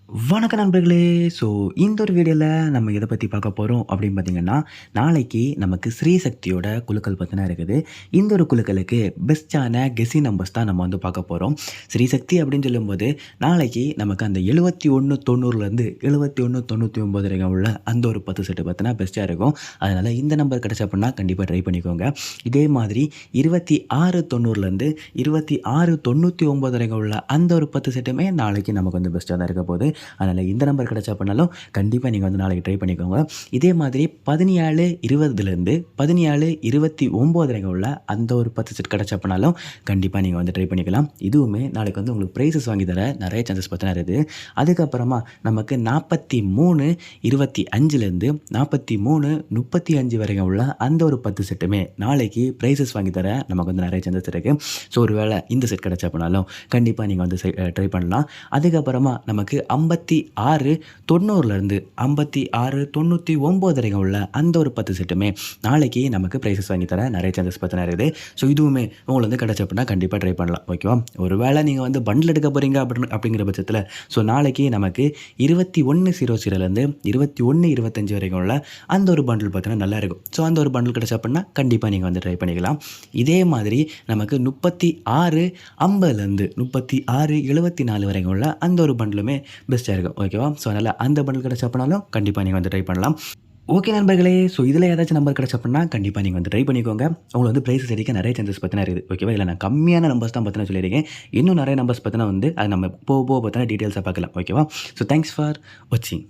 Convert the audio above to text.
வணக்கம் நண்பர்களே. ஸோ இந்த ஒரு வீடியோவில் நம்ம எதை பற்றி பார்க்க போகிறோம் அப்படின்னு பார்த்தீங்கன்னா, நாளைக்கு நமக்கு ஸ்ரீசக்தியோட குழுக்கள் பற்றின இருக்குது. இந்த ஒரு குழுக்களுக்கு பெஸ்ட்டான கெஸி நம்பர்ஸ் தான் நம்ம வந்து பார்க்க போகிறோம். ஸ்ரீசக்தி அப்படின்னு சொல்லும்போது நாளைக்கு நமக்கு அந்த 7190லேருந்து 7199 வரைக்கும் உள்ள அந்த ஒரு 10 செட்டு பார்த்தினா பெஸ்ட்டாக இருக்கும். அதனால் இந்த நம்பர் கிடச்சா அப்படின்னா கண்டிப்பாக ட்ரை பண்ணிக்கோங்க. இதே மாதிரி 2690லேருந்து 2699 வரைக்கும் உள்ள அந்த ஒரு 10 செட்டுமே நாளைக்கு நமக்கு வந்து பெஸ்ட்டாக தான் இருக்க போகுது. அதனால் இந்த நம்பர் கிடச்சா பண்ணாலும் கண்டிப்பாக நீங்கள் வந்து நாளைக்கு ட்ரை பண்ணிக்கோங்க. இதே மாதிரி 1720லேருந்து 1729 வரைக்கும் உள்ள அந்த ஒரு 10 செட் கிடச்சா பண்ணாலும் கண்டிப்பாக நீங்கள் வந்து ட்ரை பண்ணிக்கலாம். இதுவுமே நாளைக்கு வந்து உங்களுக்கு ப்ரைஸஸ் வாங்கி தர நிறைய சான்சஸ் பார்த்தீங்கன்னா இருக்குது. அதுக்கப்புறமா நமக்கு 4325லேருந்து 4335 வரைக்கும் உள்ள அந்த ஒரு 10 செட்டுமே நாளைக்கு ப்ரைஸஸ் வாங்கி தர நமக்கு வந்து நிறைய சான்சஸ் இருக்குது. ஸோ ஒரு வேளை இந்த செட் கிடச்சா பண்ணாலும் கண்டிப்பாக நீங்கள் வந்து ட்ரை பண்ணலாம். அதுக்கப்புறமா நமக்கு 5690லேருந்து 5699 வரைக்கும் உள்ள அந்த ஒரு 10 செட்டுமே நாளைக்கு நமக்கு ப்ரைஸஸ் வாங்கி தர நிறைய சான்சஸ் பார்த்தீங்கன்னா இருக்குது. ஸோ இதுவுமே உங்களுக்கு வந்து கிடச்ச அப்படின்னா கண்டிப்பாக ட்ரை பண்ணலாம். ஓகேவா? ஒரு வேளை நீங்கள் வந்து பண்டில் எடுக்க போகிறீங்க அப்படிங்கிற பட்சத்தில் ஸோ நாளைக்கு நமக்கு 2100லேருந்து 2125 வரைக்கும் உள்ள அந்த ஒரு பண்டில் பார்த்தீங்கன்னா நல்லா இருக்கும். ஸோ அந்த ஒரு பண்டில் கிடச்ச அப்படின்னா கண்டிப்பாக நீங்கள் வந்து ட்ரை பண்ணிக்கலாம். இதே மாதிரி நமக்கு 3650லேருந்து 3674 வரைக்கும் உள்ள அந்த ஒரு பண்டிலுமே பெஸ்ட்டாக இருக்கும். ஓகேவா? ஸோ அதனால் அந்த பண்டில் கிடச்சா அப்படின்னாலும் கண்டிப்பாக நீங்கள் வந்து ட்ரை பண்ணலாம். ஓகே நண்பர்களே. ஸோ இதில் ஏதாச்சும் நம்பர் கிடச்சா அப்படின்னா கண்டிப்பாக நீங்கள் வந்து ட்ரை பண்ணிக்கோங்க. உங்களுக்கு வந்து ப்ரைஸஸ் அடிக்க நிறைய சான்சஸ் பார்த்தீங்கன்னா இருக்குது. ஓகேவா? இல்லை நான் கம்மியான நம்பர்ஸ் தான் பார்த்தீங்கன்னா சொல்லியிருக்கேன். இன்னும் நிறைய நம்பர்ஸ் பார்த்தீங்கன்னா வந்து அது நம்ம போக பார்த்தீங்கன்னா டீட்டெயில்ஸாக பார்க்கலாம். ஓகேவா? ஸோ தேங்க்ஸ் ஃபார் வாட்சிங்.